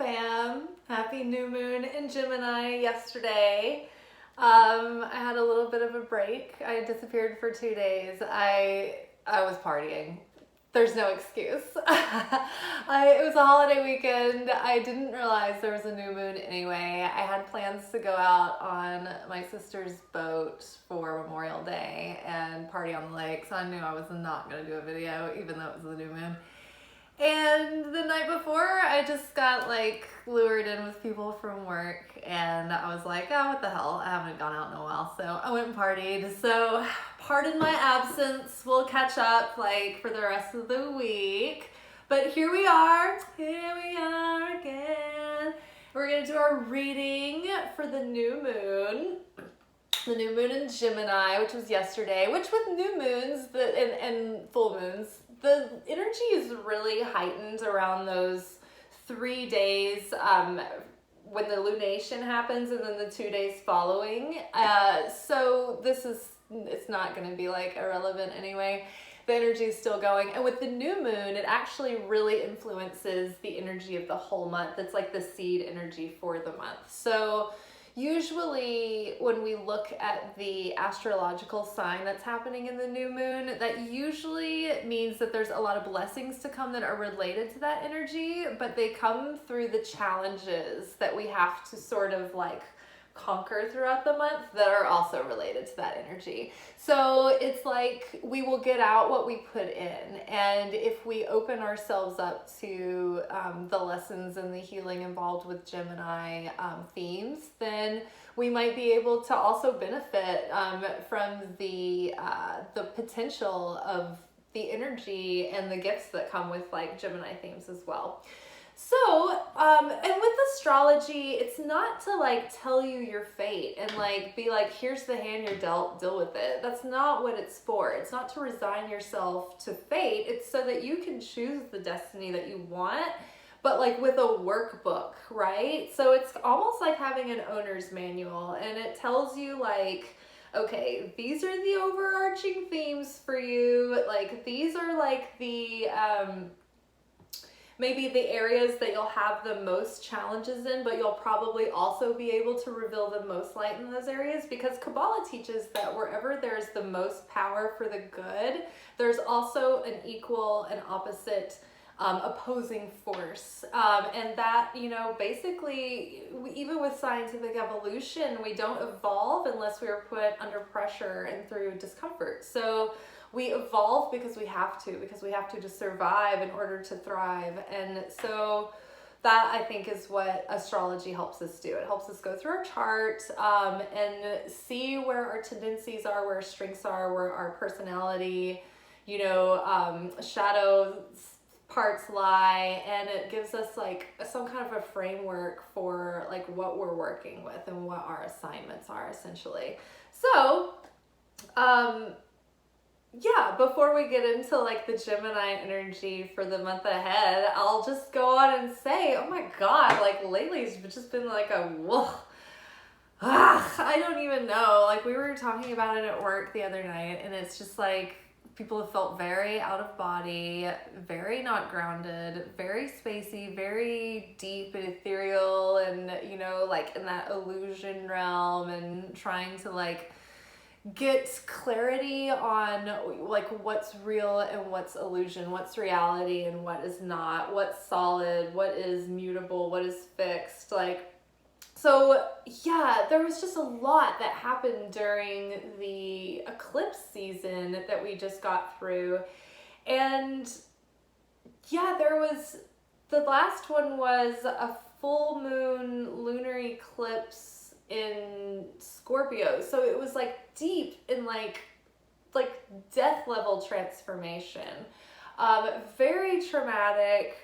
fam. Happy new moon in Gemini yesterday. I had a little bit of a break. I disappeared for 2 days. I was partying. There's no excuse. It was a holiday weekend. I didn't realize there was a new moon anyway. I had plans to go out on my sister's boat for Memorial Day and party on the lake, so I knew I was not going to do a video even though it was the new moon. And the night before, I just got lured in with people from work, and I was like, oh, what the hell? I haven't gone out in a while, so I went and partied. So pardon my absence. We'll catch up for the rest of the week. But here we are again. We're gonna do our reading for the new moon in Gemini, which was yesterday, which with new moons and full moons, the energy is really heightened around those 3 days when the lunation happens and then the 2 days following. So it's not going to be irrelevant anyway. The energy is still going. And with the new moon, it actually really influences the energy of the whole month. It's like the seed energy for the month. So usually when we look at the astrological sign that's happening in the new moon, that usually means that there's a lot of blessings to come that are related to that energy, but they come through the challenges that we have to sort of conquer throughout the month that are also related to that energy. So it's we will get out what we put in, and if we open ourselves up to the lessons and the healing involved with Gemini themes, then we might be able to also benefit from the potential of the energy and the gifts that come with Gemini themes as well. So, and with astrology, it's not to tell you your fate and be here's the hand you're dealt, deal with it. That's not what it's for. It's not to resign yourself to fate. It's so that you can choose the destiny that you want, but with a workbook, right? So it's almost like having an owner's manual, and it tells you okay, these are the overarching themes for you. These are the, maybe the areas that you'll have the most challenges in, but you'll probably also be able to reveal the most light in those areas, because Kabbalah teaches that wherever there's the most power for the good, there's also an equal and opposite opposing force. And that, basically, even with scientific evolution, we don't evolve unless we are put under pressure and through discomfort. So we evolve because we have to survive in order to thrive. And so that, I think, is what astrology helps us do. It helps us go through our chart and see where our tendencies are, where our strengths are, where our personality, shadow parts lie, and it gives us some kind of a framework for what we're working with and what our assignments are, essentially. So, yeah, before we get into the Gemini energy for the month ahead, I'll just go on and say, oh my God, lately it's just been whoa. I don't even know. We were talking about it at work the other night, and it's just people have felt very out of body, very not grounded, very spacey, very deep and ethereal, and in that illusion realm, and trying to get clarity on what's real and what's illusion, what's reality and what is not, what's solid, what is mutable, what is fixed. So yeah, there was just a lot that happened during the eclipse season that we just got through. And yeah, the last one was a full moon lunar eclipse in Scorpio. So it was deep in death level transformation. Very traumatic.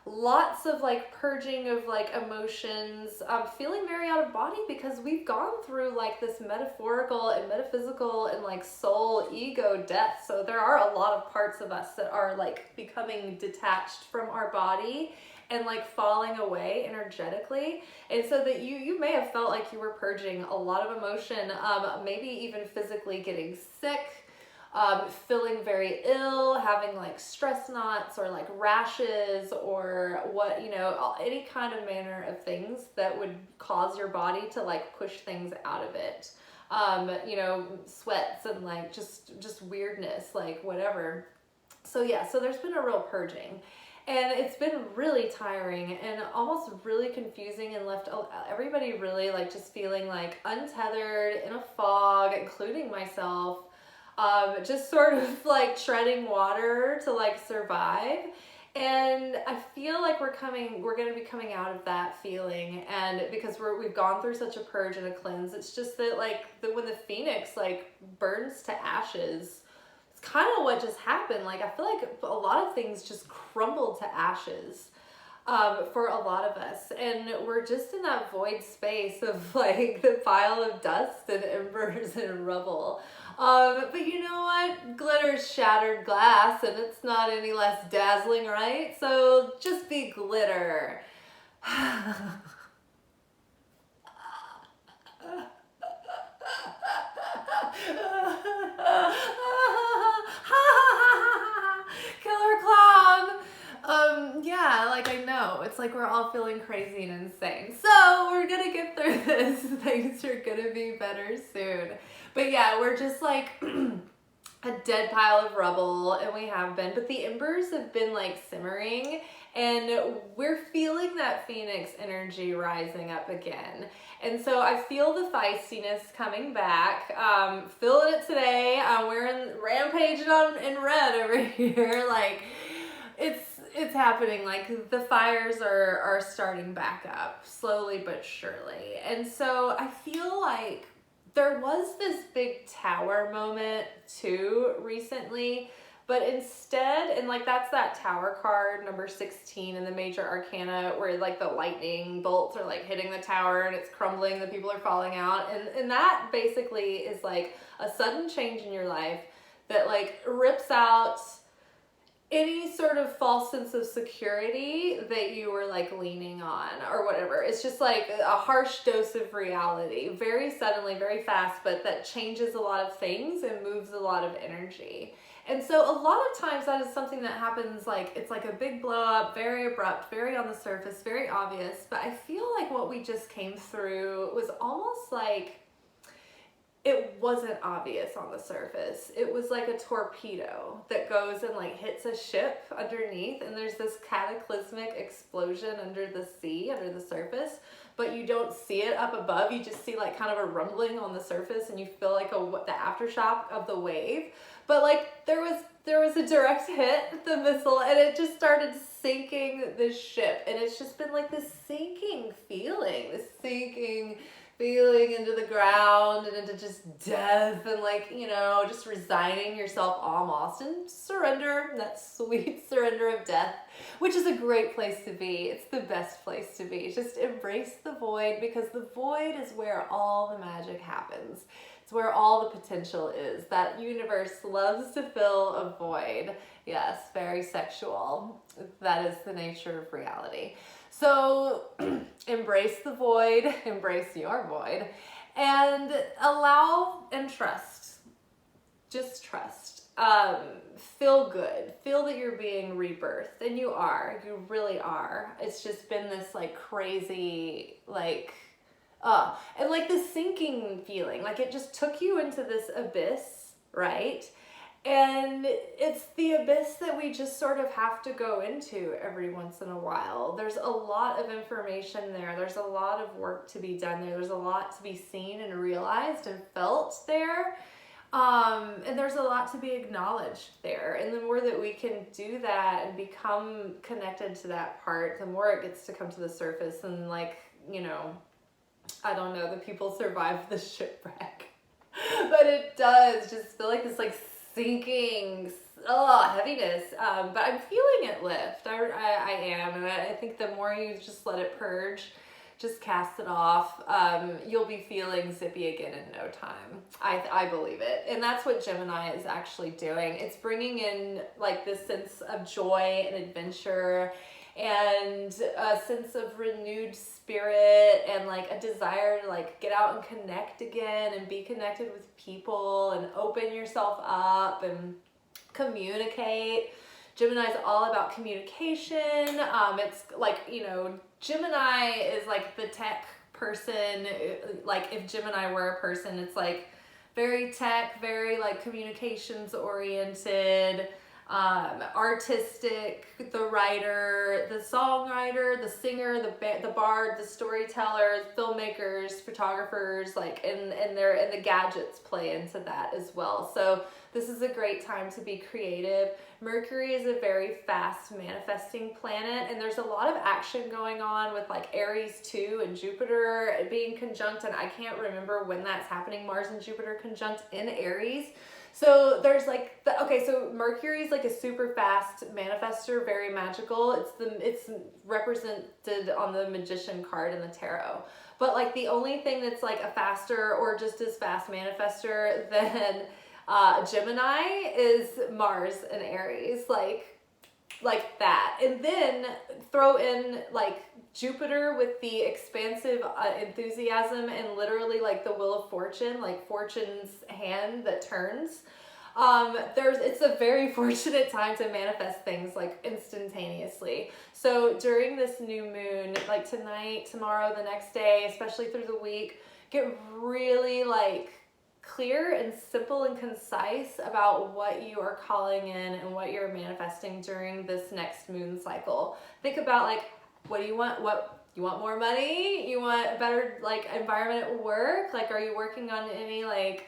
Lots of purging of emotions, feeling very out of body, because we've gone through this metaphorical and metaphysical and soul ego death. So there are a lot of parts of us that are becoming detached from our body and falling away energetically. And so that you may have felt you were purging a lot of emotion, maybe even physically getting sick, feeling very ill, having like stress knots or like rashes or what, you know, any kind of manner of things that would cause your body to like push things out of it. You know, sweats and like just weirdness, like whatever. So yeah, so there's been a real purging. And it's been really tiring and almost really confusing and left everybody really like just feeling like untethered, in a fog, including myself. Just sort of like treading water to like survive. And I feel like we're going to be coming out of that feeling. And because we've gone through such a purge and a cleanse, it's just that like when the phoenix like burns to ashes, it's kind of what just happened. Like I feel like a lot of things just crumbled to ashes. For a lot of us, and we're just in that void space of like the pile of dust and embers and rubble. But you know what? Glitter's shattered glass, and it's not any less dazzling, right? So just be glitter. Killer clown. Yeah, like I know. It's like we're all feeling crazy and insane. So we're gonna get through this. Things are gonna be better soon. But yeah, we're just like a dead pile of rubble, and we have been. But the embers have been like simmering, and we're feeling that phoenix energy rising up again. And so I feel the feistiness coming back. Feeling it today. I'm wearing rampaging on in red over here. Like it's happening. Like the fires are starting back up slowly but surely. And so I feel like there was this big tower moment too recently, but instead, and like that's that tower card number 16 in the major arcana where like the lightning bolts are like hitting the tower and it's crumbling, the people are falling out, and that basically is like a sudden change in your life that like rips out any sort of false sense of security that you were like leaning on or whatever. It's just like a harsh dose of reality, very suddenly, very fast, but that changes a lot of things and moves a lot of energy. And so a lot of times that is something that happens, like it's like a big blow up, very abrupt, very on the surface, very obvious. But I feel like what we just came through was almost like it wasn't obvious on the surface. It was like a torpedo that goes and like hits a ship underneath, and there's this cataclysmic explosion under the sea, under the surface, but you don't see it up above. You just see like kind of a rumbling on the surface, and you feel like the aftershock of the wave. But like there was a direct hit, the missile, and it just started sinking the ship, and it's just been like this sinking feeling into the ground and into just death, and like, you know, just resigning yourself almost and surrender, that sweet surrender of death, which is a great place to be. It's the best place to be. Just embrace the void, because the void is where all the magic happens. It's where all the potential is. That universe loves to fill a void. Yes, very sexual. That is the nature of reality. So embrace the void, embrace your void, and allow and trust. Just trust. Feel good. Feel that you're being rebirthed, and you are. You really are. It's just been this like crazy, like, and like this sinking feeling. Like it just took you into this abyss, right? And it's the abyss that we just sort of have to go into every once in a while. There's a lot of information there. There's a lot of work to be done there. There's a lot to be seen and realized and felt there. And there's a lot to be acknowledged there. And the more that we can do that and become connected to that part, the more it gets to come to the surface. And like, you know, I don't know, the people survive the shipwreck. But it does just feel like this like sinking, heaviness, but I'm feeling it lift. I am, and I think the more you just let it purge, just cast it off, you'll be feeling zippy again in no time. I believe it, and that's what Gemini is actually doing. It's bringing in like this sense of joy and adventure and a sense of renewed spirit and like a desire to like get out and connect again and be connected with people and open yourself up and communicate. Gemini is all about communication. It's like, you know, Gemini is like the tech person. Like if Gemini were a person, it's like very tech, very like communications oriented, artistic, the writer, the songwriter, the singer, the bard, the storyteller, filmmakers, photographers, like and the gadgets play into that as well. So this is a great time to be creative. Mercury is a very fast manifesting planet, and there's a lot of action going on with like Aries too, and Jupiter being conjunct, and I can't remember when that's happening. Mars and Jupiter conjunct in Aries. So there's like so Mercury is like a super fast manifester, very magical. It's represented on the Magician card in the tarot. But like the only thing that's like a faster or just as fast manifester than Gemini is Mars and Aries, like that. And then throw in like Jupiter with the expansive enthusiasm and literally like the wheel of fortune, like fortune's hand that turns. It's a very fortunate time to manifest things like instantaneously. So during this new moon, like tonight, tomorrow, the next day, especially through the week, get really like clear and simple and concise about what you are calling in and what you're manifesting during this next moon cycle. Think about like, what do you want? What you want? More money? You want a better like environment at work? Like, are you working on any like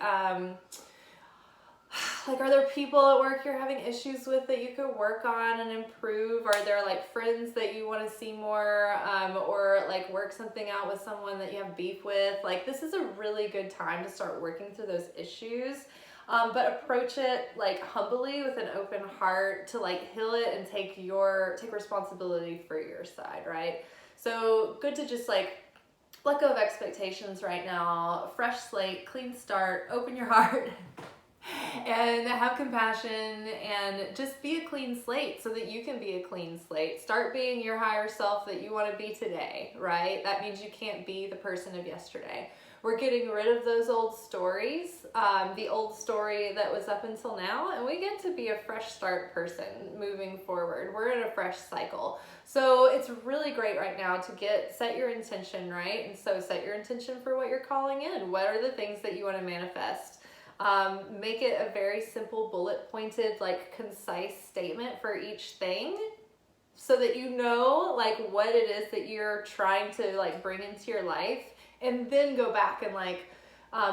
are there people at work you're having issues with that you could work on and improve? Are there like friends that you want to see more, or like work something out with someone that you have beef with? Like this is a really good time to start working through those issues, but approach it like humbly with an open heart to like heal it and take responsibility for your side, right? So good to just like let go of expectations right now, fresh slate, clean start, open your heart. And have compassion and just be a clean slate so that you can be a clean slate. Start being your higher self that you want to be today, right? That means you can't be the person of yesterday. We're getting rid of those old stories, the old story that was up until now, and we get to be a fresh start person moving forward. We're in a fresh cycle. So it's really great right now to set your intention, right? And so set your intention for what you're calling in. What are the things that you want to manifest? Make it a very simple bullet pointed, like concise statement for each thing so that you know like what it is that you're trying to like bring into your life, and then go back and like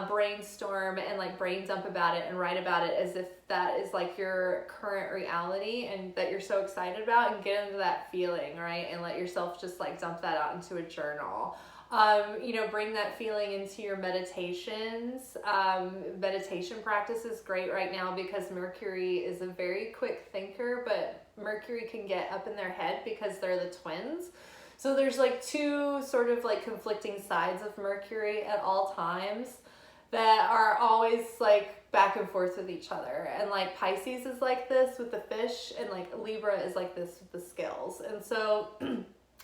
brainstorm and like brain dump about it and write about it as if that is like your current reality and that you're so excited about, and get into that feeling, right? And let yourself just like dump that out into a journal. Bring that feeling into your meditations. Meditation practice is great right now because Mercury is a very quick thinker, but Mercury can get up in their head because they're the twins. So there's like two sort of like conflicting sides of Mercury at all times that are always like back and forth with each other. And like Pisces is like this with the fish, and like Libra is like this with the scales. And so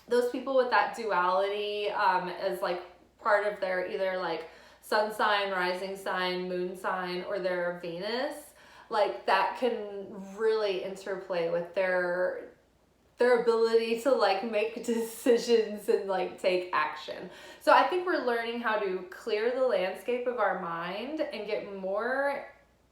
those people with that duality as like part of their either like sun sign, rising sign, moon sign, or their Venus, like that can really interplay with their ability to like make decisions and like take action. So I think we're learning how to clear the landscape of our mind and get more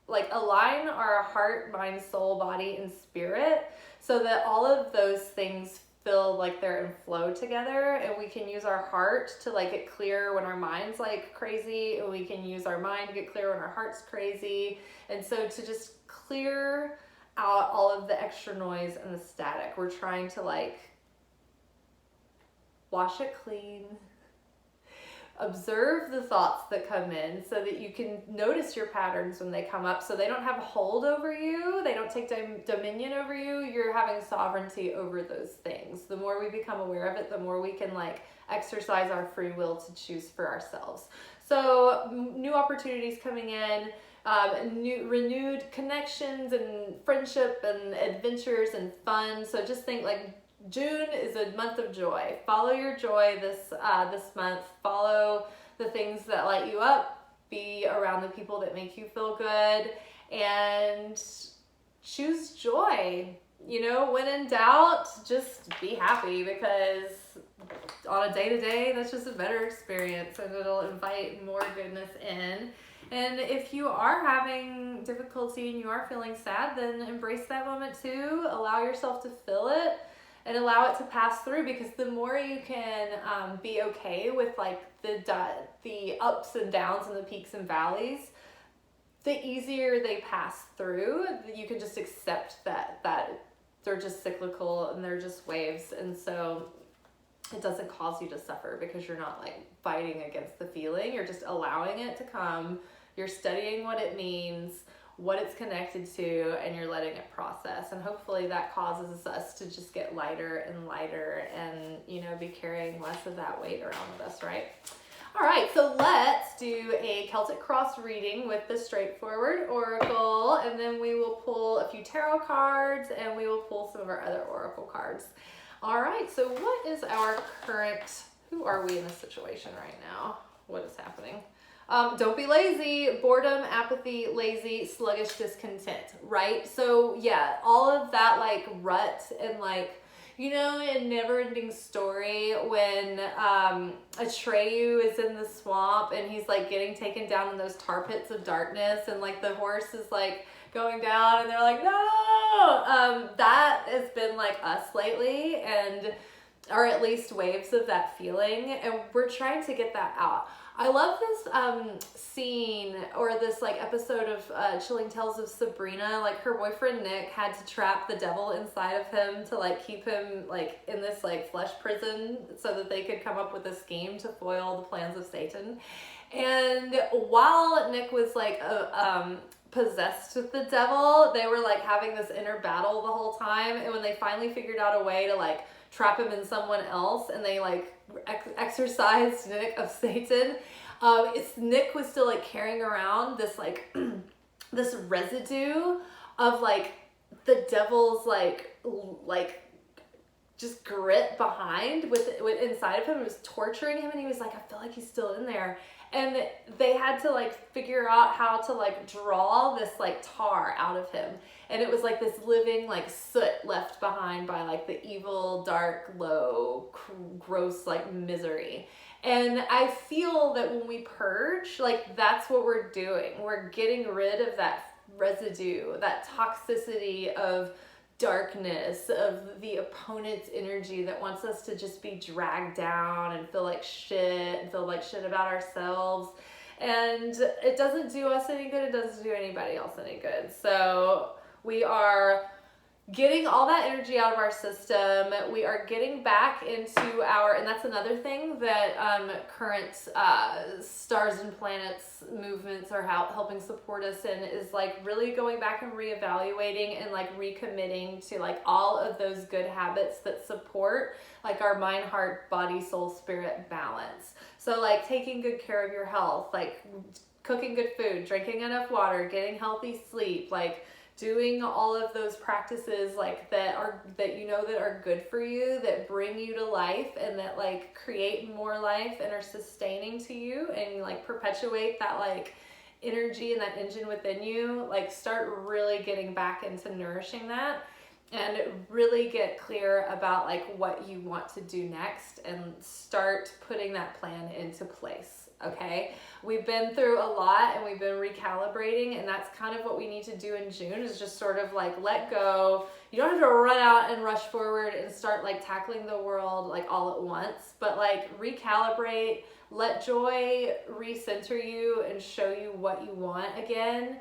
like align our heart, mind, soul, body, and spirit so that all of those things feel like they're in flow together, and we can use our heart to like get clear when our mind's like crazy, and we can use our mind to get clear when our heart's crazy. And so to just clear out all of the extra noise and the static, we're trying to like wash it clean, observe the thoughts that come in so that you can notice your patterns when they come up, so they don't have a hold over you, they don't take dominion over you, you're having sovereignty over those things. The more we become aware of it, the more we can like exercise our free will to choose for ourselves. So new opportunities coming in, new renewed connections and friendship and adventures and fun. So just think like June is a month of joy. Follow your joy this month. Follow the things that light you up. Be around the people that make you feel good, and choose joy. You know, when in doubt, just be happy, because on a day-to-day, that's just a better experience, and it'll invite more goodness in. And if you are having difficulty and you are feeling sad, then embrace that moment too. Allow yourself to feel it and allow it to pass through, because the more you can be okay with like the ups and downs and the peaks and valleys, the easier they pass through. You can just accept that they're just cyclical and they're just waves, and so it doesn't cause you to suffer, because you're not like fighting against the feeling. You're just allowing it to come. You're studying what it means, what it's connected to, and you're letting it process. And hopefully that causes us to just get lighter and lighter, and, you know, be carrying less of that weight around with us, right? All right, so let's do a Celtic cross reading with the straightforward oracle, and then we will pull a few tarot cards, and we will pull some of our other oracle cards. All right, so what is our current, who are we in this situation right now? What is happening? Don't be lazy, boredom, apathy, lazy, sluggish, discontent, right? So yeah, all of that like rut and like, you know, a never-ending story when Atreyu is in the swamp and he's like getting taken down in those tar pits of darkness, and like the horse is like going down and they're like, no! That has been like us lately, and or at least waves of that feeling, and we're trying to get that out. I love this scene, or this like episode of Chilling Tales of Sabrina. Like her boyfriend Nick had to trap the devil inside of him to like keep him like in this like flesh prison so that they could come up with a scheme to foil the plans of Satan. And while Nick was like possessed with the devil, they were like having this inner battle the whole time. And when they finally figured out a way to like trap him in someone else, and they like exorcised Nick of Satan, Nick was still like carrying around this like this residue of like the devil's like just grit behind with inside of him. It was torturing him, and he was like, I feel like he's still in there. And they had to like figure out how to like draw this like tar out of him. And it was like this living like soot left behind by like the evil, dark, low, gross like misery. And I feel that when we purge, like that's what we're doing. We're getting rid of that residue, that toxicity of darkness, of the opponent's energy that wants us to just be dragged down and feel like shit about ourselves. And it doesn't do us any good. It doesn't do anybody else any good. So we are getting all that energy out of our system. We are getting back into our, and that's another thing that current stars and planets movements are helping support us in, is like really going back and reevaluating and like recommitting to like all of those good habits that support like our mind, heart, body, soul, spirit balance. So like taking good care of your health, like cooking good food, drinking enough water, getting healthy sleep, like doing all of those practices like that are good for you, that bring you to life and that like create more life and are sustaining to you and like perpetuate that like energy and that engine within you. Like start really getting back into nourishing that and really get clear about like what you want to do next and start putting that plan into place. Okay, we've been through a lot and we've been recalibrating, and that's kind of what we need to do in June, is just sort of like let go. You don't have to run out and rush forward and start like tackling the world like all at once, but like recalibrate, let joy recenter you and show you what you want again,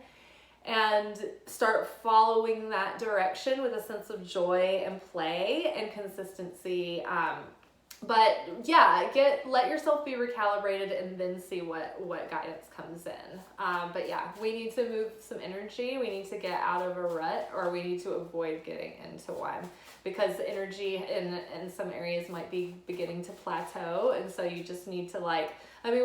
and start following that direction with a sense of joy and play and consistency. But yeah, let yourself be recalibrated and then see what guidance comes in. But yeah, we need to move some energy. We need to get out of a rut, or we need to avoid getting into one, because the energy in some areas might be beginning to plateau. And so you just need to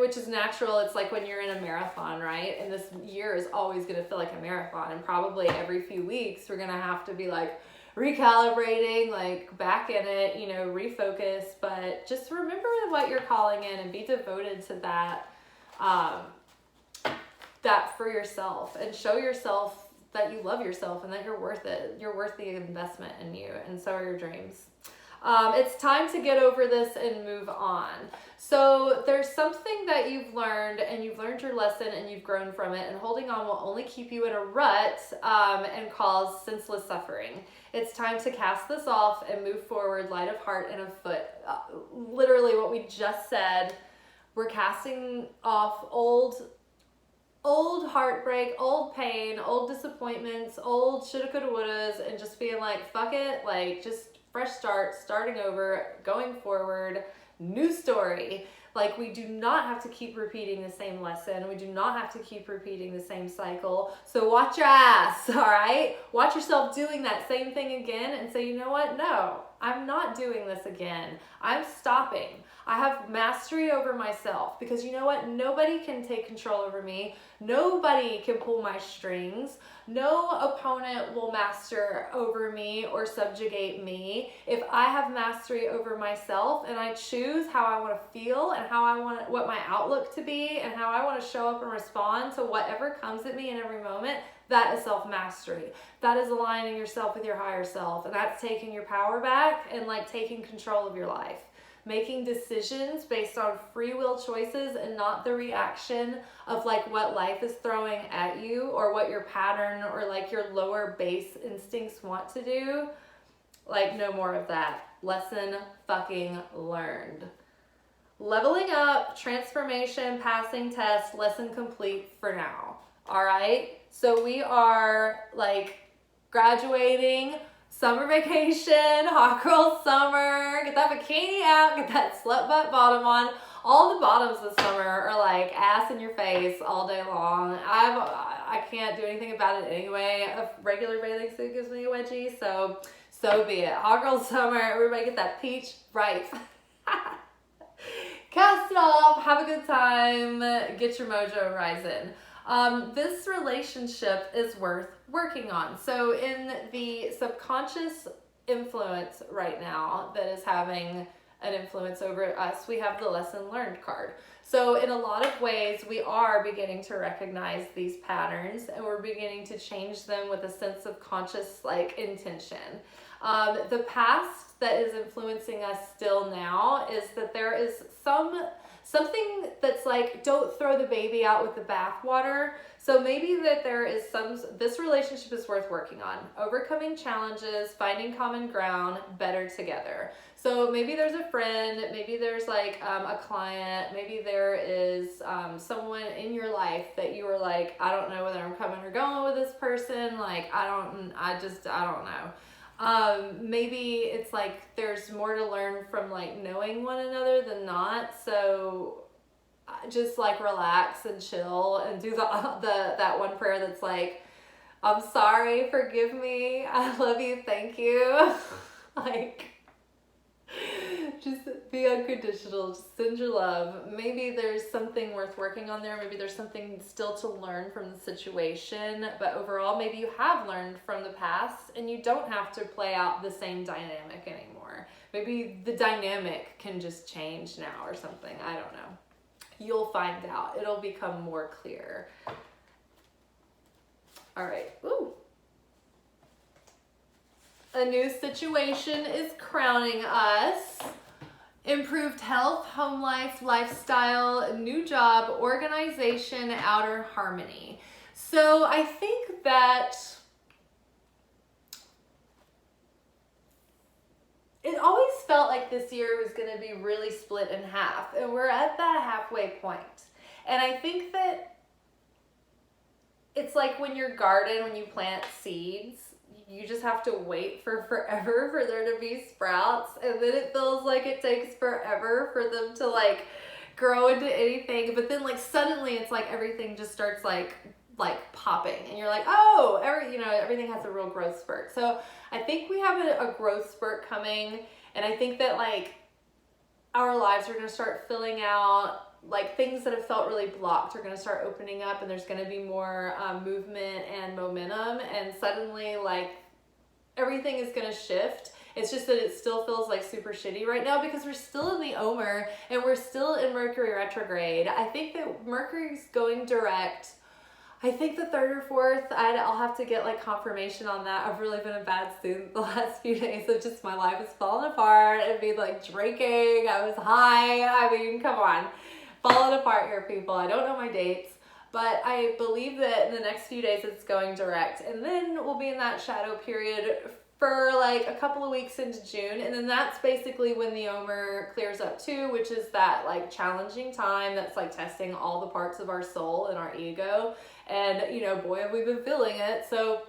which is natural. It's like when you're in a marathon, right? And this year is always going to feel like a marathon. And probably every few weeks, we're going to have to be like recalibrating, like back in it, you know, refocus, but just remember what you're calling in and be devoted to that, that for yourself, and show yourself that you love yourself and that you're worth it. You're worth the investment in you, and so are your dreams. It's time to get over this and move on. So there's something that you've learned, and you've learned your lesson and you've grown from it, and holding on will only keep you in a rut and cause senseless suffering. It's time to cast this off and move forward, light of heart and of foot. Literally what we just said, we're casting off old heartbreak, old pain, old disappointments, old shoulda, coulda, wouldas, and just being like, fuck it, like just fresh start, starting over, going forward, new story. Like, we do not have to keep repeating the same lesson. We do not have to keep repeating the same cycle. So watch your ass, all right? Watch yourself doing that same thing again and say, you know what? No, I'm not doing this again. I'm stopping. I have mastery over myself, because you know what? Nobody can take control over me. Nobody can pull my strings. No opponent will master over me or subjugate me. If I have mastery over myself and I choose how I want to feel and how I want what my outlook to be and how I want to show up and respond to whatever comes at me in every moment, that is self-mastery. That is aligning yourself with your higher self, and that's taking your power back and like taking control of your life. Making decisions based on free will choices and not the reaction of like what life is throwing at you or what your pattern or like your lower base instincts want to do. Like, no more of that. Lesson fucking learned. Leveling up, transformation, passing test, lesson complete for now. All right. So we are like graduating, summer vacation, hot girl summer, get that bikini out, get that slut butt bottom on. All the bottoms this summer are like ass in your face all day long. I can't do anything about it anyway. A regular bathing suit gives me a wedgie, so be it. Hot girl summer, everybody get that peach right. Cast it off, have a good time, get your mojo rising. This relationship is worth working on. So in the subconscious influence right now that is having an influence over us, we have the lesson learned card. So in a lot of ways, we are beginning to recognize these patterns, and we're beginning to change them with a sense of conscious like intention. The past that is influencing us still now is that there is something that's like, don't throw the baby out with the bathwater. So maybe that there is this relationship is worth working on. Overcoming challenges, finding common ground, better together. So maybe there's a friend, maybe there's like a client, maybe there is someone in your life that you were like, I don't know whether I'm coming or going with this person. Like, I don't know. Maybe it's like there's more to learn from like knowing one another than not. So just like relax and chill and do that one prayer that's like, I'm sorry, forgive me, I love you, thank you. Like, just be unconditional, just send your love. Maybe there's something worth working on there. Maybe there's something still to learn from the situation, but overall, maybe you have learned from the past and you don't have to play out the same dynamic anymore. Maybe the dynamic can just change now or something. I don't know. You'll find out. It'll become more clear. All right. Ooh. A new situation is crowning us. Improved health, home life, lifestyle, new job, organization, outer harmony. So I think that it always felt like this year was going to be really split in half, and we're at that halfway point. And I think that it's like when you plant seeds, you just have to wait for forever for there to be sprouts, and then it feels like it takes forever for them to like grow into anything. But then like suddenly it's like everything just starts like popping, and you're like, oh, everything has a real growth spurt. So I think we have a growth spurt coming, and I think that like our lives are going to start filling out. Like things that have felt really blocked are going to start opening up, and there's going to be more movement and momentum, and suddenly like everything is going to shift. It's just that it still feels like super shitty right now because we're still in the Omer and we're still in Mercury retrograde. I think that Mercury's going direct. I think the 3rd or 4th, I'll have to get like confirmation on that. I've really been in bad stew the last few days of just my life is falling apart and being like drinking. I was high. I mean, come on. Falling apart here, people. I don't know my dates, but I believe that in the next few days it's going direct. And then we'll be in that shadow period for like a couple of weeks into June. And then that's basically when the Omer clears up too, which is that like challenging time that's like testing all the parts of our soul and our ego. And, you know, boy, have we been feeling it. So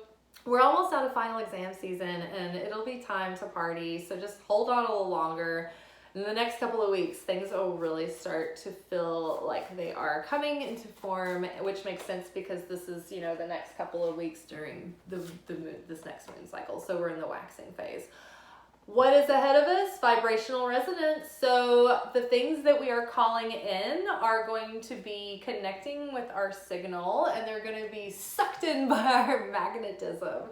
we're almost out of final exam season and it'll be time to party. So just hold on a little longer. In the next couple of weeks, things will really start to feel like they are coming into form, which makes sense because this is, you know, the next couple of weeks during the moon, this next moon cycle. So we're in the waxing phase. What is ahead of us? Vibrational resonance. So the things that we are calling in are going to be connecting with our signal and they're going to be sucked in by our magnetism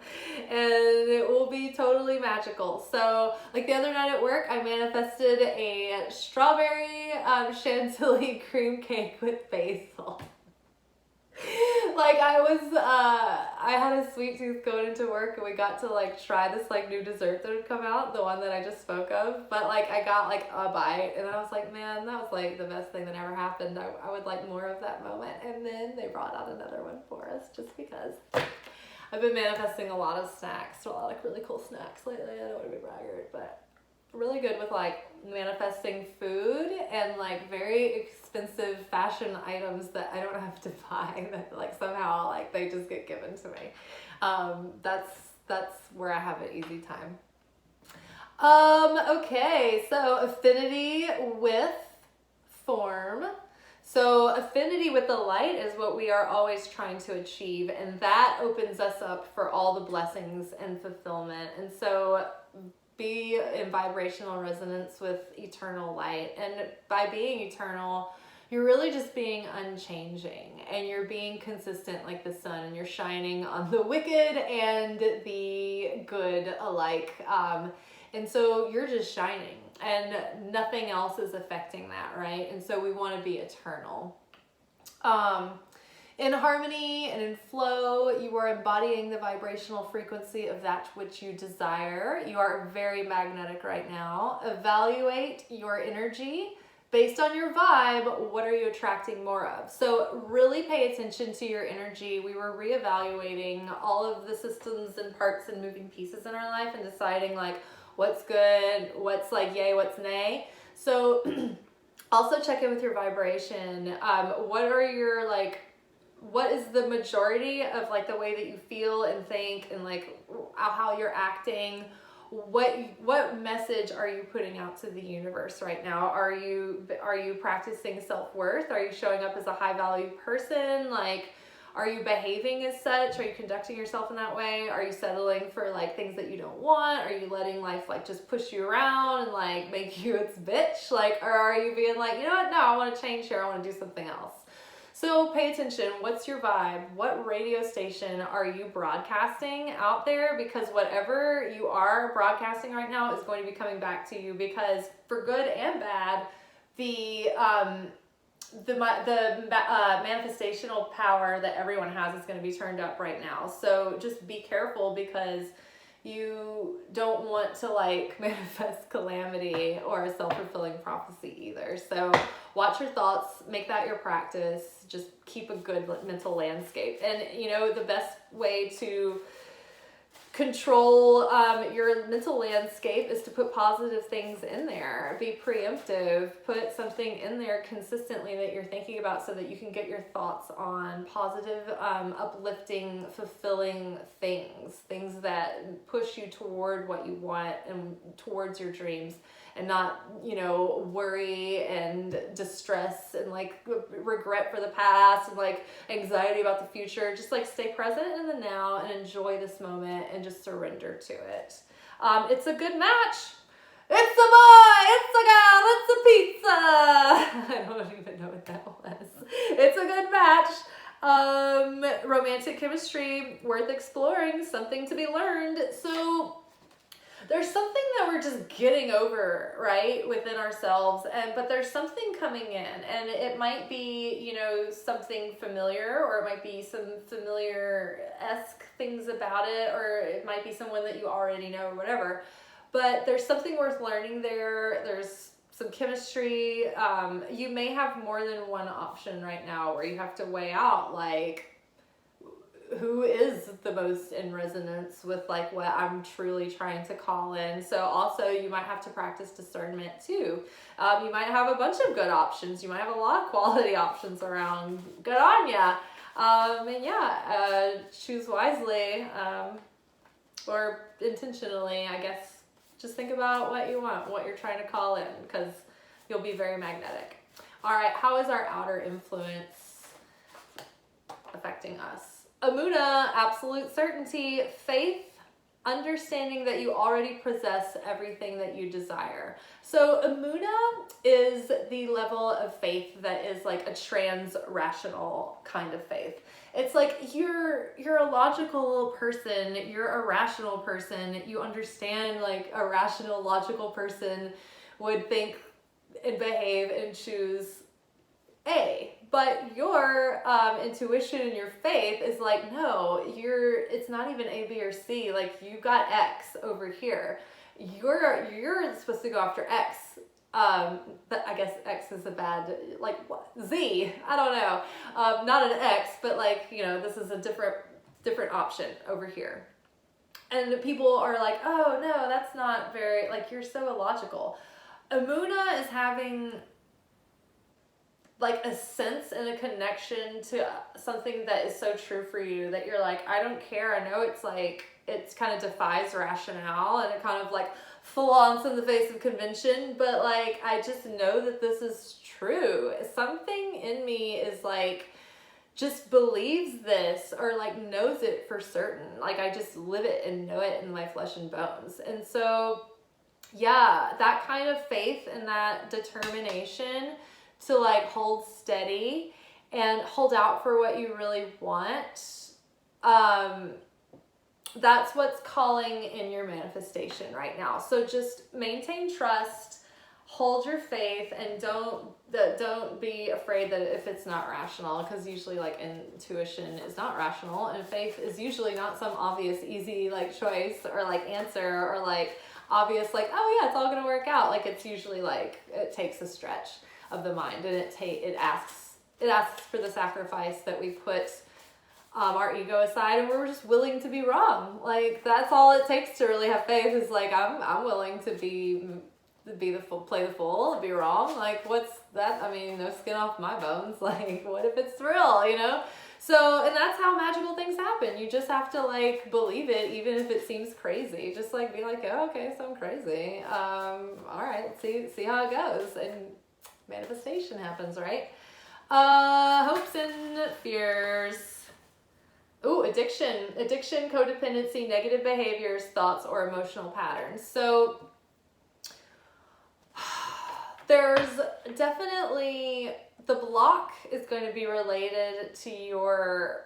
and it will be totally magical. So like the other night at work, I manifested a strawberry chantilly cream cake with basil. Like I had a sweet tooth going into work and we got to like try this like new dessert that had come out, the one that I just spoke of, but like I got like a bite and I was like, man, that was like the best thing that ever happened. I would like more of that moment. And then they brought out another one for us just because I've been manifesting a lot of snacks, a lot of like really cool snacks lately. I don't want to be braggart, but really good with like manifesting food and like very expensive fashion items that I don't have to buy, that like somehow like they just get given to me. That's where I have an easy time. Okay, so affinity with form. So affinity with the light is what we are always trying to achieve, and that opens us up for all the blessings and fulfillment. And so be in vibrational resonance with eternal light. And by being eternal, you're really just being unchanging and you're being consistent like the sun, and you're shining on the wicked and the good alike. And so you're just shining and nothing else is affecting that, right? And so we want to be eternal. In harmony and in flow, you are embodying the vibrational frequency of that which you desire. You are very magnetic right now. Evaluate your energy based on your vibe. What are you attracting more of? So really pay attention to your energy. We were reevaluating all of the systems and parts and moving pieces in our life and deciding like what's good, what's like yay, what's nay. So also check in with your vibration. What is the majority of like the way that you feel and think and like how you're acting? What message are you putting out to the universe right now? Are you practicing self-worth? Are you showing up as a high value person? Like, are you behaving as such? Are you conducting yourself in that way? Are you settling for like things that you don't want? Are you letting life like just push you around and like make you its bitch? Like, or are you being like, you know what? No, I want to change here. I want to do something else. So pay attention. What's your vibe? What radio station are you broadcasting out there? Because whatever you are broadcasting right now is going to be coming back to you, because for good and bad, the manifestational power that everyone has is going to be turned up right now. So just be careful, because you don't want to like manifest calamity or a self-fulfilling prophecy either. So watch your thoughts, make that your practice, just keep a good mental landscape. And you know, the best way to control your mental landscape is to put positive things in there. Be preemptive, put something in there consistently that you're thinking about so that you can get your thoughts on positive, uplifting, fulfilling things that push you toward what you want and towards your dreams, and not, you know, worry and distress and like regret for the past and like anxiety about the future. Just like stay present in the now and enjoy this moment and just surrender to it. It's a good match. It's a boy, it's a girl, it's a pizza. I don't even know what that was. It's a good match. Romantic chemistry, worth exploring, something to be learned. So there's something that we're just getting over, right, within ourselves, but there's something coming in, and it might be, you know, something familiar, or it might be some familiar-esque things about it, or it might be someone that you already know or whatever, but there's something worth learning there. There's some chemistry. You may have more than one option right now where you have to weigh out, like, who is the most in resonance with like what I'm truly trying to call in. So also you might have to practice discernment too. You might have a bunch of good options. You might have a lot of quality options around. Good on ya. And yeah, choose wisely, or intentionally, I guess. Just think about what you want, what you're trying to call in, because you'll be very magnetic. All right, how is our outer influence affecting us? Amuna, absolute certainty, faith, understanding that you already possess everything that you desire. So Amuna is the level of faith that is like a trans-rational kind of faith. It's like you're a logical person, you're a rational person, you understand like a rational, logical person would think and behave and choose A. But your intuition and your faith is like, no, it's not even A, B, or C. Like, you got X over here. You're supposed to go after X. But I guess X is a bad, like, what? Z. I don't know. Not an X, but like, you know, this is a different option over here. And people are like, oh no, that's not very, like, you're so illogical. Amuna is having like a sense and a connection to something that is so true for you that you're like, I don't care. I know it's like, it's kind of defies rationale and it kind of like flaunts in the face of convention, but like, I just know that this is true. Something in me is like, just believes this or like knows it for certain. Like I just live it and know it in my flesh and bones. And so, yeah, that kind of faith and that determination to like hold steady and hold out for what you really want. That's what's calling in your manifestation right now. So just maintain trust, hold your faith, and don't be afraid that if it's not rational, because usually like intuition is not rational and faith is usually not some obvious, easy like choice or like answer or like obvious like, oh yeah, it's all gonna work out. Like it's usually like, it takes a stretch of the mind, and it asks for the sacrifice that we put our ego aside, and we're just willing to be wrong. Like that's all it takes to really have faith. Is like I'm willing to be the fool, play the fool, be wrong. Like what's that? I mean, no skin off my bones. Like what if it's real? You know. So, and that's how magical things happen. You just have to like believe it, even if it seems crazy. Just like be like, oh, okay, so I'm crazy. All right, see how it goes, and manifestation happens, right? Hopes and fears. Ooh, addiction, codependency, negative behaviors, thoughts, or emotional patterns. So there's definitely, the block is going to be related to your,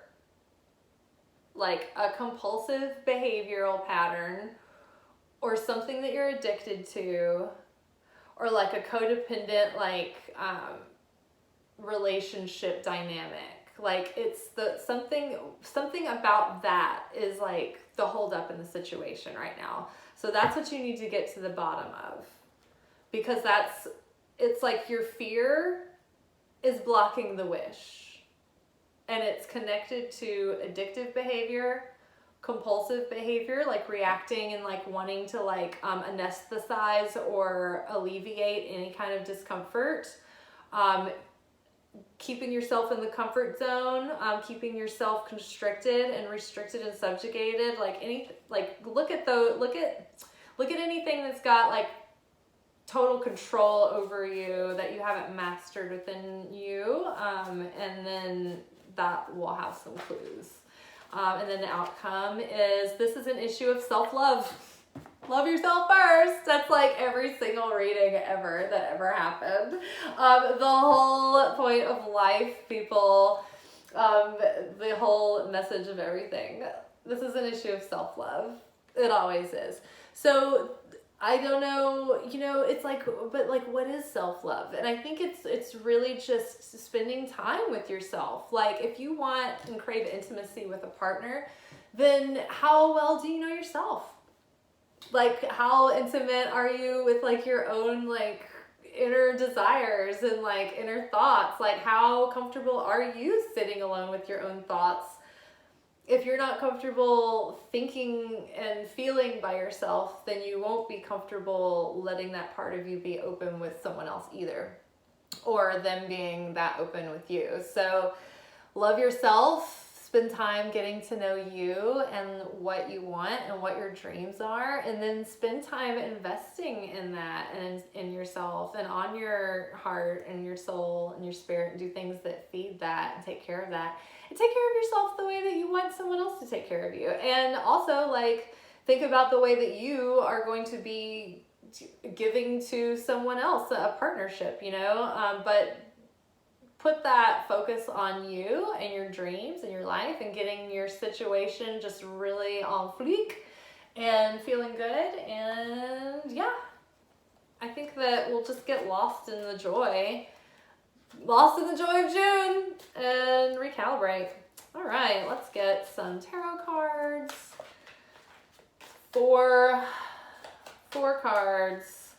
like a compulsive behavioral pattern or something that you're addicted to, or like a codependent, like, relationship dynamic. Like it's something about that is like the hold up in the situation right now. So that's what you need to get to the bottom of, because it's like your fear is blocking the wish, and it's connected to addictive behavior, compulsive behavior, like reacting and like wanting to like anesthetize or alleviate any kind of discomfort, keeping yourself in the comfort zone, keeping yourself constricted and restricted and subjugated, like look at anything that's got like total control over you that you haven't mastered within you, and then that will have some clues. And then the outcome is, this is an issue of self-love. Love yourself first. That's like every single reading ever that ever happened. The whole point of life, people, the whole message of everything. This is an issue of self-love. It always is. So I don't know, it's like, but like, what is self-love? And I think it's really just spending time with yourself. Like, if you want and crave intimacy with a partner, then how well do you know yourself? Like, how intimate are you with like your own like inner desires and like inner thoughts? Like, how comfortable are you sitting alone with your own thoughts? If you're not comfortable thinking and feeling by yourself, then you won't be comfortable letting that part of you be open with someone else either, or them being that open with you. So love yourself, spend time getting to know you and what you want and what your dreams are, and then spend time investing in that and in yourself and on your heart and your soul and your spirit, and do things that feed that and take care of that. And take care of yourself the way that you want someone else to take care of you. And also, like, think about the way that you are going to be giving to someone else, a partnership, but put that focus on you and your dreams and your life and getting your situation just really on fleek and feeling good. And yeah, I think that we'll just get lost in the joy of June and recalibrate. All right, let's get some tarot cards. Four cards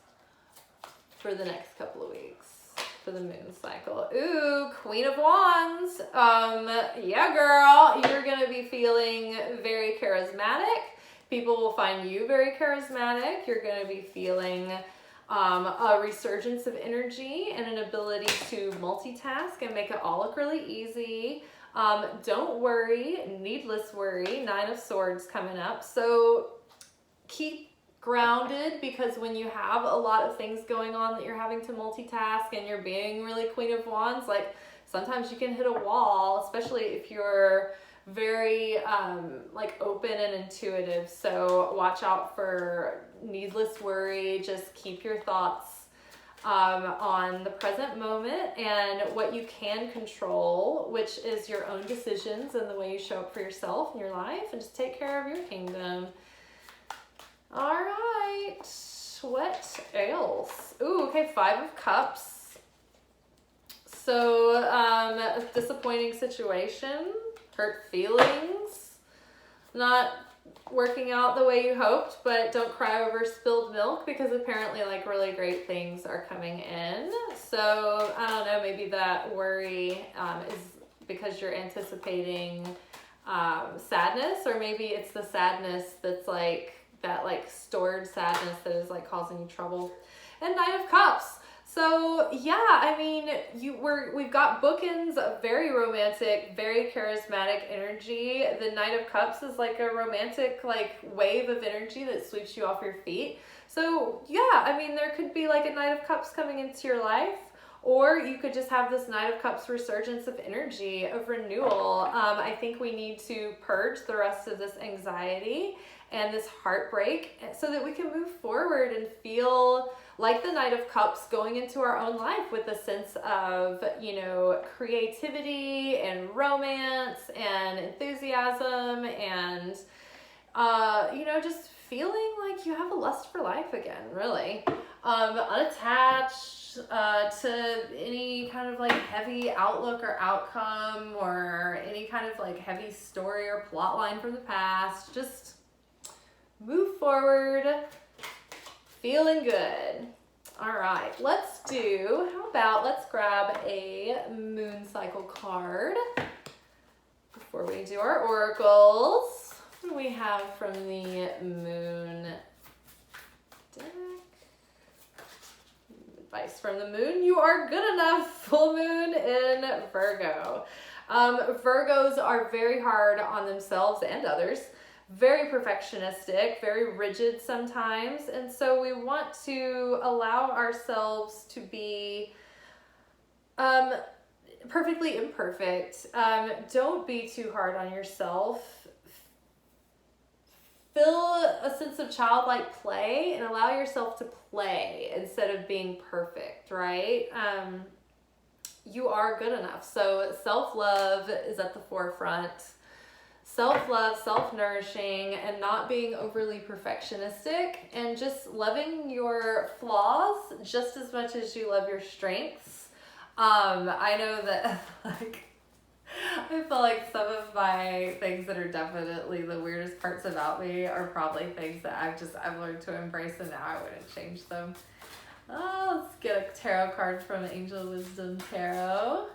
for the next couple of weeks for the moon cycle. Ooh, Queen of Wands. Yeah, girl, you're gonna be feeling very charismatic. People will find you very charismatic. You're gonna be feeling a resurgence of energy and an ability to multitask and make it all look really easy. Don't worry, needless worry. 9 of Swords coming up. So keep grounded, because when you have a lot of things going on that you're having to multitask and you're being really Queen of Wands, like sometimes you can hit a wall, especially if you're very like open and intuitive. So watch out for needless worry. Just keep your thoughts on the present moment and what you can control, which is your own decisions and the way you show up for yourself in your life, and just take care of your kingdom. All right, what else? Ooh, okay, 5 of Cups. So a disappointing situation, hurt feelings, not working out the way you hoped, but don't cry over spilled milk, because apparently like really great things are coming in. So I don't know, maybe that worry is because you're anticipating sadness, or maybe it's the sadness that's like that like stored sadness that is like causing you trouble. And 9 of Cups. So yeah, I mean, we've got bookends of very romantic, very charismatic energy. The Knight of Cups is like a romantic like wave of energy that sweeps you off your feet. So yeah, I mean, there could be like a Knight of Cups coming into your life, or you could just have this Knight of Cups resurgence of energy, of renewal. I think we need to purge the rest of this anxiety and this heartbreak so that we can move forward and feel like the Knight of Cups going into our own life with a sense of, creativity and romance and enthusiasm and, just feeling like you have a lust for life again, really. Unattached to any kind of like heavy outlook or outcome or any kind of like heavy story or plot line from the past. Just move forward, feeling good. All right, let's grab a moon cycle card before we do our oracles. What do we have from the moon deck? Advice from the moon: you are good enough. Full moon in Virgo. Virgos are very hard on themselves and others, very perfectionistic, very rigid sometimes. And so we want to allow ourselves to be perfectly imperfect. Don't be too hard on yourself. Feel a sense of childlike play and allow yourself to play instead of being perfect, right? You are good enough. So self-love is at the forefront. self-love, self-nourishing, and not being overly perfectionistic, and just loving your flaws just as much as you love your strengths. I know that like I feel like some of my things that are definitely the weirdest parts about me are probably things that I've learned to embrace, and now I wouldn't change them. Oh, let's get a tarot card from Angel Wisdom Tarot.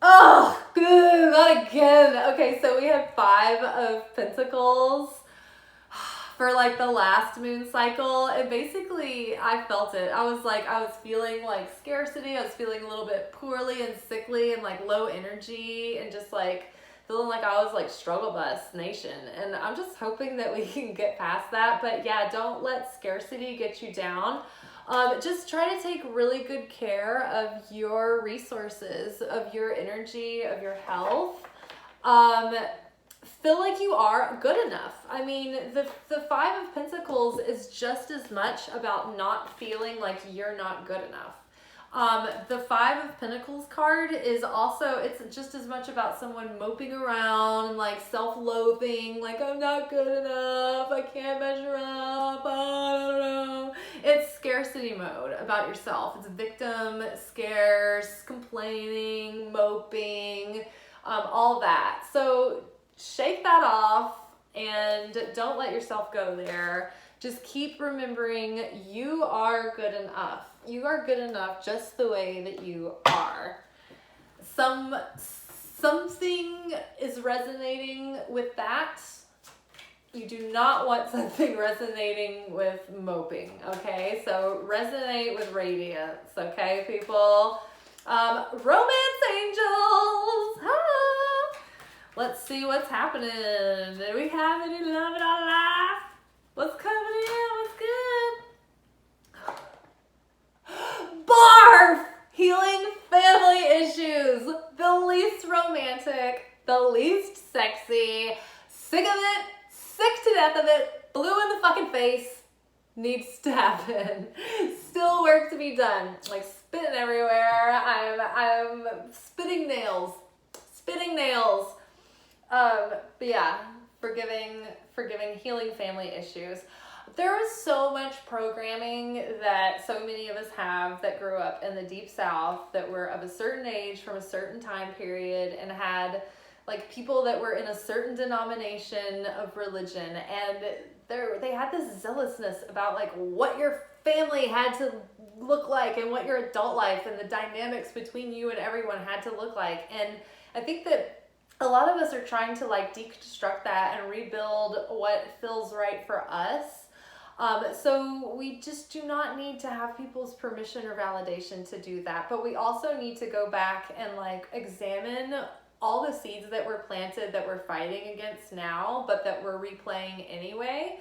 Oh, good, not again. Okay, so we have 5 of Pentacles for like the last moon cycle, and basically I felt it. I was feeling like scarcity. I was feeling a little bit poorly and sickly and like low energy, and just like feeling like I was like struggle bus nation. And I'm just hoping that we can get past that. But yeah, don't let scarcity get you down. Just try to take really good care of your resources, of your energy, of your health. Feel like you are good enough. I mean, the 5 of Pentacles is just as much about not feeling like you're not good enough. The 5 of Pentacles card is also, it's just as much about someone moping around and like self-loathing, like I'm not good enough, I can't measure up, I don't know. It's scarcity mode about yourself. It's victim, scarce, complaining, moping, all that. So shake that off and don't let yourself go there. Just keep remembering you are good enough. You are good enough just the way that you are. Something is resonating with that. You do not want something resonating with moping, okay? So resonate with radiance, okay, people? Romance angels! Ah! Let's see what's happening. Do we have any love in our life? What's coming in? What's good? Barf! Healing family issues. The least romantic, the least sexy. Sick of it. Sick to death of it. Blue in the fucking face. Needs to happen. Still work to be done. Like spitting everywhere. I'm spitting nails. Spitting nails. But yeah, forgiving, healing family issues. There is so much programming that so many of us have that grew up in the Deep South, that were of a certain age from a certain time period, and had like people that were in a certain denomination of religion, and they had this zealousness about like what your family had to look like and what your adult life and the dynamics between you and everyone had to look like. And I think that a lot of us are trying to like deconstruct that and rebuild what feels right for us. So we just do not need to have people's permission or validation to do that. But we also need to go back and like examine all the seeds that were planted that we're fighting against now, but that we're replaying anyway.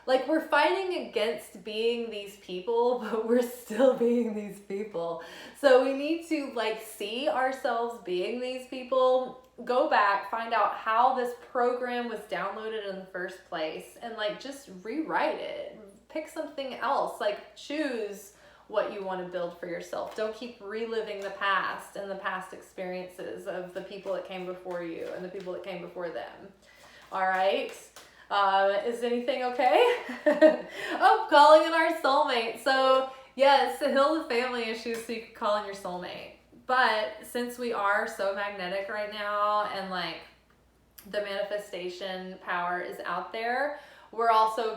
Like we're fighting against being these people, but we're still being these people. So we need to like see ourselves being these people, go back, find out how this program was downloaded in the first place, and like just rewrite it. Pick something else, like choose what you want to build for yourself. Don't keep reliving the past and the past experiences of the people that came before you and the people that came before them. All right. Is anything okay? Oh, calling in our soulmate. So yes, to heal the family issues so you can call in your soulmate. But since we are so magnetic right now and like the manifestation power is out there, we're also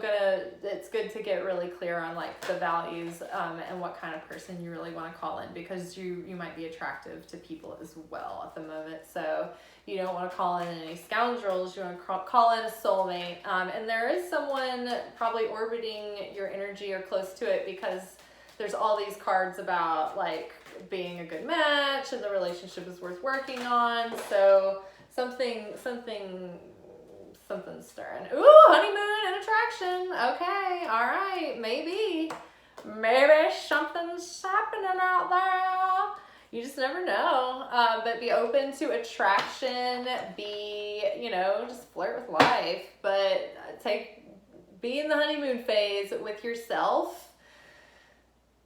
it's good to get really clear on like the values and what kind of person you really want to call in, because you might be attractive to people as well at the moment. So you don't want to call in any scoundrels. You want to call in a soulmate. And there is someone probably orbiting your energy or close to it, because there's all these cards about like being a good match and the relationship is worth working on. So something stirring. Ooh, honeymoon and attraction. Okay, all right, maybe something's happening out there. You just never know. But be open to attraction. Just flirt with life. But be in the honeymoon phase with yourself.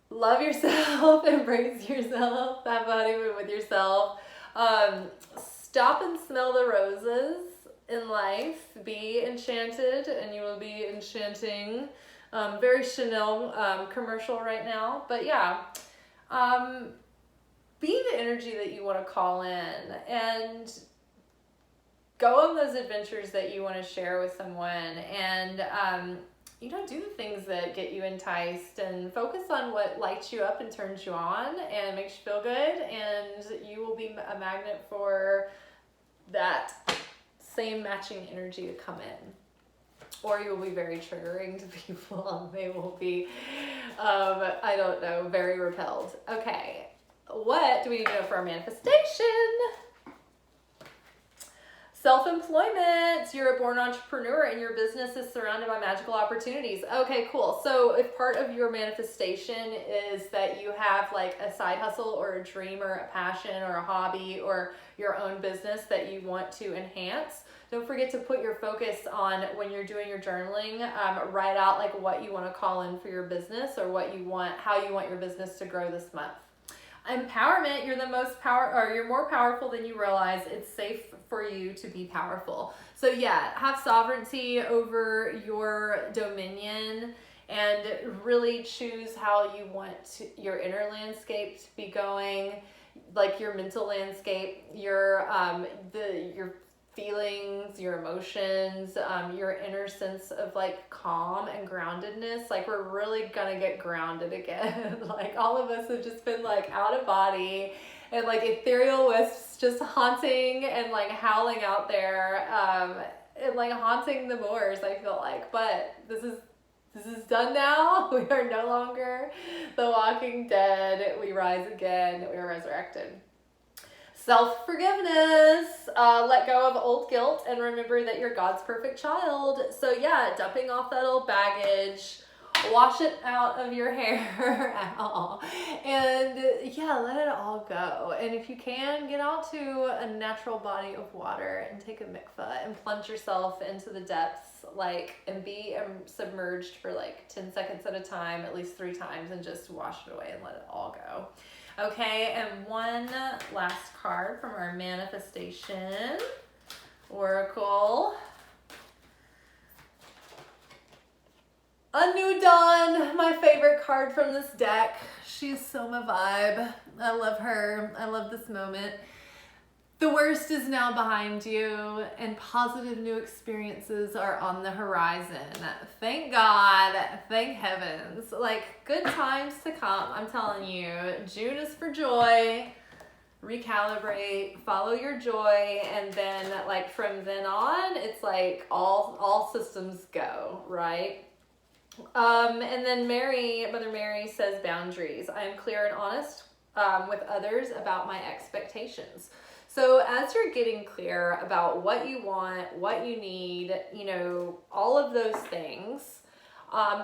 Love yourself, embrace yourself, have a honeymoon with yourself. stop and smell the roses in life. Be enchanted, and you will be enchanting. Very Chanel commercial right now, but yeah. Be the energy that you want to call in, and go on those adventures that you want to share with someone, and do the things that get you enticed, and focus on what lights you up and turns you on and makes you feel good, and you will be a magnet for that same matching energy to come in. Or you will be very triggering to people. They will be, very repelled. Okay, what do we need to know for our manifestation? Self-employment. You're a born entrepreneur and your business is surrounded by magical opportunities. Okay, cool. So if part of your manifestation is that you have like a side hustle or a dream or a passion or a hobby or your own business that you want to enhance, don't forget to put your focus on, when you're doing your journaling, write out like what you want to call in for your business, or how you want your business to grow this month. Empowerment. You're you're more powerful than you realize. It's safe for you to be powerful. So yeah, have sovereignty over your dominion, and really choose how you want your inner landscape to be going, like your mental landscape, your feelings, your emotions, your inner sense of like calm and groundedness. Like, we're really gonna get grounded again. Like, all of us have just been like out of body and like ethereal wisps just haunting and like howling out there, and like haunting the moors, I feel like. But this is done now. We are no longer the walking dead. We rise again. We are resurrected. Self-forgiveness. Let go of old guilt and remember that you're God's perfect child. So yeah, dumping off that old baggage, wash it out of your hair at all, and yeah, let it all go. And if you can, get out to a natural body of water and take a mikvah and plunge yourself into the depths, and be submerged for like 10 seconds at a time, at least 3 times, and just wash it away and let it all go. Okay, and one last card from our manifestation oracle. A New Dawn, my favorite card from this deck. She's so my vibe. I love her. I love this moment. The worst is now behind you, and positive new experiences are on the horizon. Thank God. Thank heavens. Like, good times to come. I'm telling you. June is for joy. Recalibrate. Follow your joy. And then, like, from then on, it's like all systems go, right? And then Mother Mary says boundaries. I am clear and honest with others about my expectations. So as you're getting clear about what you want, what you need, all of those things,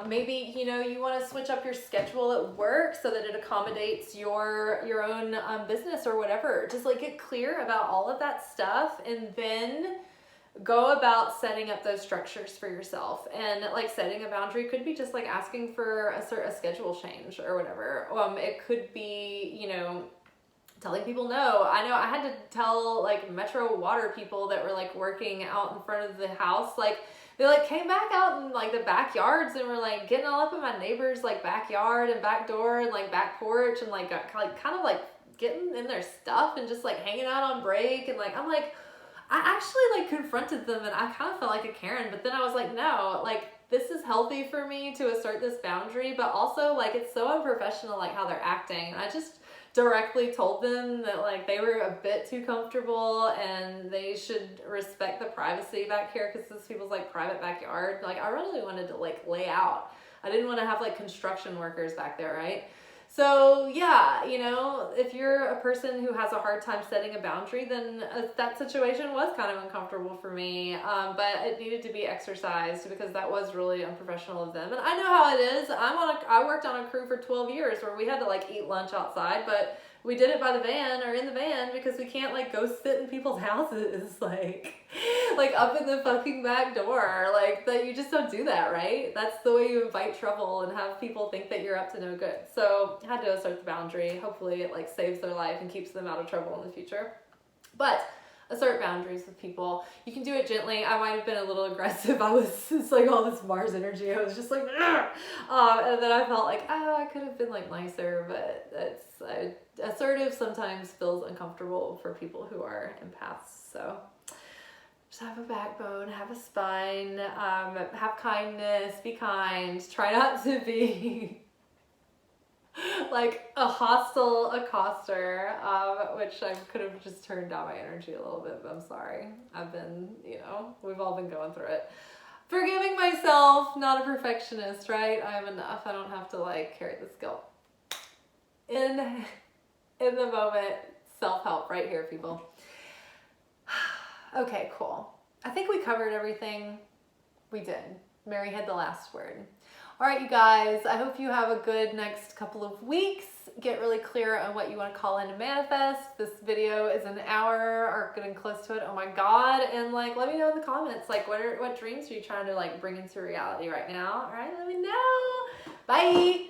maybe, you want to switch up your schedule at work so that it accommodates your own business or whatever. Just like get clear about all of that stuff, and then go about setting up those structures for yourself. And like setting a boundary could be just like asking for a schedule change or whatever. It could be, telling people no. I know I had to tell like Metro Water people that were like working out in front of the house, like they like came back out in like the backyards and were like getting all up in my neighbor's like backyard and back door and like back porch, and like got kind of like getting in their stuff and just like hanging out on break. And like I'm like, I actually like confronted them, and I kind of felt like a Karen, but then I was like, no, like this is healthy for me to assert this boundary, but also like it's so unprofessional like how they're acting. And I just directly told them that like they were a bit too comfortable and they should respect the privacy back here, because this people's like private backyard. Like I really wanted to like lay out. I didn't want to have like construction workers back there, right? So yeah, if you're a person who has a hard time setting a boundary, then that situation was kind of uncomfortable for me, but it needed to be exercised because that was really unprofessional of them. And I know how it is. I worked on a crew for 12 years where we had to like eat lunch outside, but we did it by the van or in the van because we can't like go sit in people's houses like up in the fucking back door. Like that, you just don't do that, right? That's the way you invite trouble and have people think that you're up to no good. So I had to assert the boundary. Hopefully it like saves their life and keeps them out of trouble in the future. But assert boundaries with people. You can do it gently. I might have been a little aggressive. It's like all this Mars energy. I was just like, and then I felt like, oh, I could have been like nicer, but assertive sometimes feels uncomfortable for people who are empaths. So just have a backbone, have a spine, have kindness, be kind, try not to be like a hostile accoster, which I could have just turned down my energy a little bit, but I'm sorry. I've been, we've all been going through it. Forgiving myself, not a perfectionist, right? I am enough. I don't have to like carry this guilt. In the moment, self-help right here, people. Okay, cool. I think we covered everything. We did. Mary had the last word. All right, you guys, I hope you have a good next couple of weeks. Get really clear on what you want to call in and manifest. This video is an hour or getting close to it. Oh my God. And like, let me know in the comments, like what dreams are you trying to like bring into reality right now? All right, let me know. Bye.